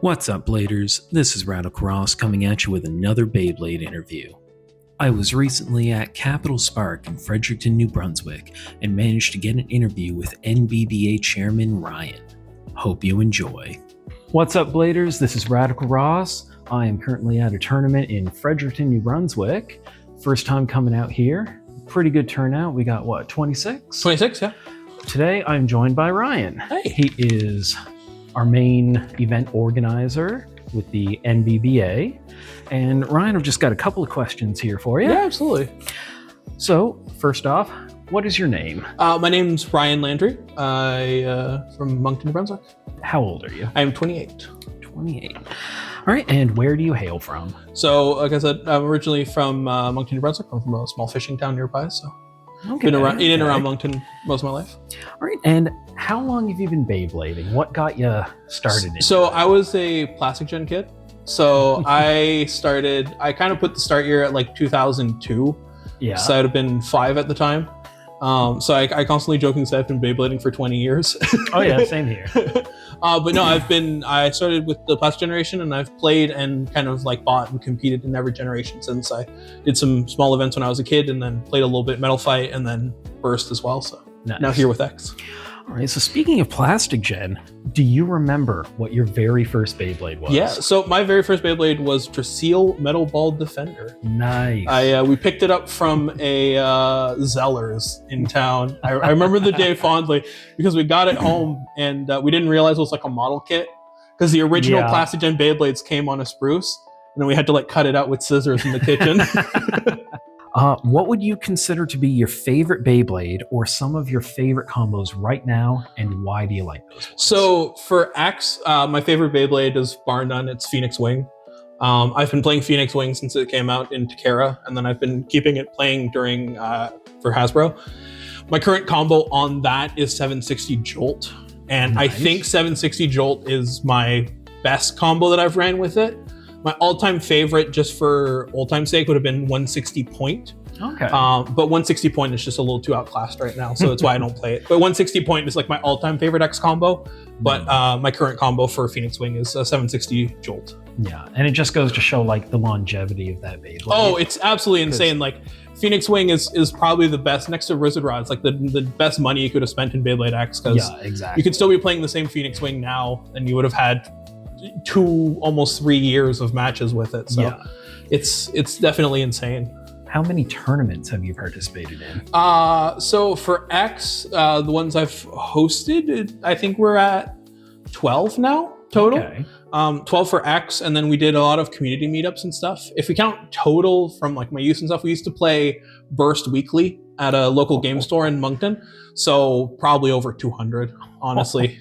What's up, Bladers? This is Radical Ross coming at you with another Beyblade interview. I was recently at Capital Spark in Fredericton, New Brunswick, and managed to get an interview with NBBA Chairman Ryan. Hope you enjoy. What's up, Bladers? This is Radical Ross. I am currently at a tournament in Fredericton, New Brunswick. First time coming out here. Pretty good turnout. We got, 26? 26, yeah. Today, I'm joined by Ryan. Hey. He is our main event organizer with the NBBA. And Ryan, I've just got a couple of questions here for you. Yeah, absolutely. So, first off, what is your name? My name's Ryan Landry. From Moncton, New Brunswick. How old are you? I am 28. 28. All right, and where do you hail from? So, like I said, I'm originally from Moncton, New Brunswick. I'm from a small fishing town nearby, so Okay. been in and around Moncton most of my life. All right, and how long have you been Beyblading? What got you started in So, I was a plastic gen kid. So, I kind of put the start year at like 2002. Yeah. So, I'd have been 5 at the time. So I constantly joking say I've been Beyblading for 20 years. Oh yeah, same here. But no, I started with the plastic generation, and I've played and kind of like bought and competed in every generation since. I did some small events when I was a kid, and then played a little bit Metal Fight, and then Burst as well. So Nice. now here with X. All right, so speaking of plastic gen, do you remember what your very first Beyblade was? Yeah, so my very first Beyblade was Drasil Metal Ball Defender. Nice. We picked it up from a Zellers in town. I remember the day fondly because we got it home and we didn't realize it was like a model kit because the original Yeah. plastic gen Beyblades came on a spruce, and then we had to like cut it out with scissors in the kitchen. What would you consider to be your favorite Beyblade or some of your favorite combos right now, and why do you like those ones? So for X, my favorite Beyblade is bar none. It's Phoenix Wing. I've been playing Phoenix Wing since it came out in Takara, and then I've been keeping it playing during for Hasbro. My current combo on that is 760 Jolt, and I Nice. think 760 Jolt is my best combo that I've ran with it. My all-time favorite, just for old-time's sake, would have been 160 Point. Okay. But 160 Point is just a little too outclassed right now, so that's why I don't play it. But 160 Point is like my all-time favorite X combo. But my current combo for Phoenix Wing is 760 Jolt. Yeah, and it just goes to show like the longevity of that Beyblade. Oh, it's absolutely insane. Like Phoenix Wing is probably the best next to Wizard Rod. It's like the best money you could have spent in Beyblade X, because yeah, exactly. you could still be playing the same Phoenix Wing now, and you would have had 2, almost 3 years of matches with it. So Yeah. it's definitely insane. How many tournaments have you participated in? So for X, the ones I've hosted, I think we're at 12 now total. Okay. 12 for X, and then we did a lot of community meetups and stuff. If we count total from like my youth and stuff, we used to play Burst weekly at a local game store in Moncton. So probably over 200, honestly.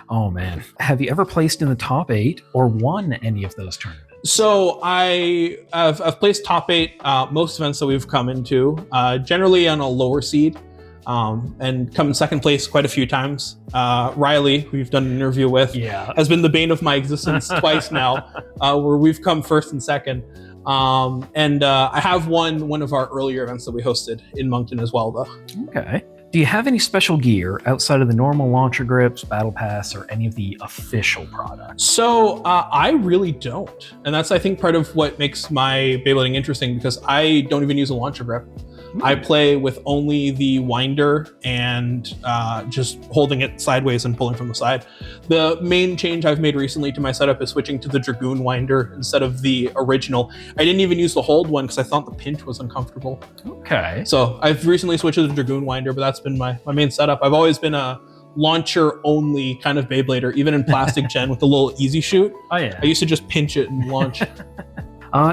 Oh man. Have you ever placed in the top 8 or won any of those tournaments? So I've placed top 8 most events that we've come into, generally on a lower seed, and come in second place quite a few times. Riley, who we've done an interview with, Yeah. has been the bane of my existence twice now, where we've come first and second. And I have won one of our earlier events that we hosted in Moncton as well, though. Okay. Do you have any special gear outside of the normal launcher grips, battle pass, or any of the official products? So I really don't. And that's, I think, part of what makes my Beyblading interesting, because I don't even use a launcher grip. I play with only the winder and just holding it sideways and pulling from the side. The main change I've made recently to my setup is switching to the Dragoon winder instead of the original. I didn't even use the hold one because I thought the pinch was uncomfortable. Okay. So I've recently switched to the Dragoon winder, but that's been my main setup. I've always been a launcher only kind of Beyblader, even in plastic gen with the little easy shoot. Oh yeah. I used to just pinch it and launch.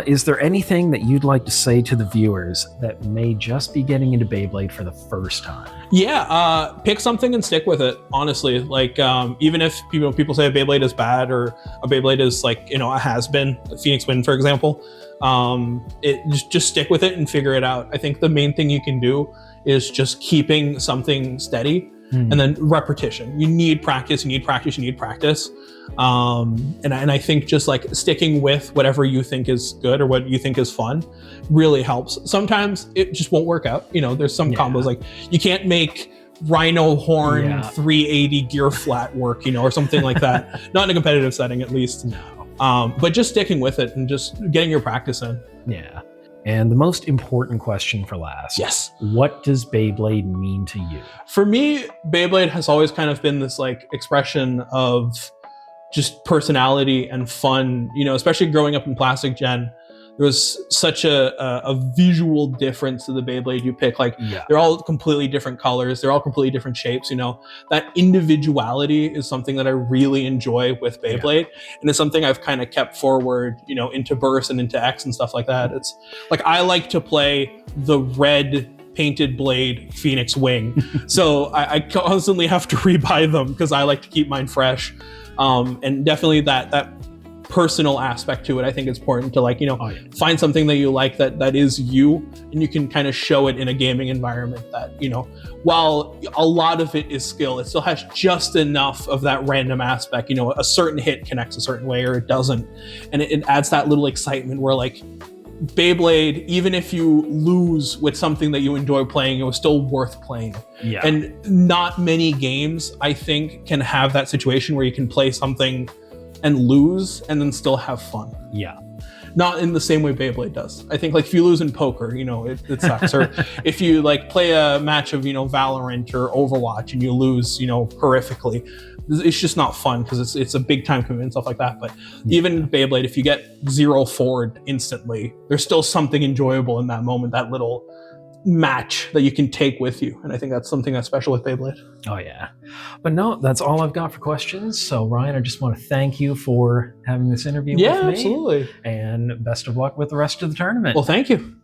Is there anything that you'd like to say to the viewers that may just be getting into Beyblade for the first time? Yeah, pick something and stick with it, honestly. Like, even if people say a Beyblade is bad or a Beyblade is like, a has-been, Phoenix Wing, for example, just stick with it and figure it out. I think the main thing you can do is just keeping something steady. And then repetition. You need practice, you need practice, you need practice. And I think just like sticking with whatever you think is good or what you think is fun really helps. Sometimes it just won't work out. There's some combos like you can't make rhino horn Yeah. 380 gear flat work, or something like that. Not in a competitive setting, at least. No. But just sticking with it and just getting your practice in. Yeah. And the most important question for last. Yes. What does Beyblade mean to you? For me, Beyblade has always kind of been this like expression of just personality and fun, especially growing up in Plastic Gen. There was such a visual difference to the Beyblade you pick. Like, they're all completely different colors. They're all completely different shapes. That individuality is something that I really enjoy with Beyblade. And it's something I've kind of kept forward, into Burst and into X and stuff like that. It's like, I like to play the red painted blade Phoenix Wing. So I constantly have to rebuy them because I like to keep mine fresh. And definitely that personal aspect to it, I think it's important to find something that you like that is you, and you can kind of show it in a gaming environment that, while a lot of it is skill, it still has just enough of that random aspect. A certain hit connects a certain way or it doesn't. And it adds that little excitement where like Beyblade, even if you lose with something that you enjoy playing, it was still worth playing. Yeah. And not many games, I think, can have that situation where you can play something and lose and then still have fun. Yeah. Not in the same way Beyblade does. I think like if you lose in poker, it sucks. Or if you like play a match of, Valorant or Overwatch and you lose, horrifically, it's just not fun because it's a big time commitment and stuff like that. But even Beyblade, if you get 0 forward instantly, there's still something enjoyable in that moment, that little match that you can take with you. And I think that's something that's special with Beyblade. Oh yeah. But no, that's all I've got for questions. So Ryan, I just want to thank you for having this interview with me. Yeah, absolutely. And best of luck with the rest of the tournament. Well, thank you.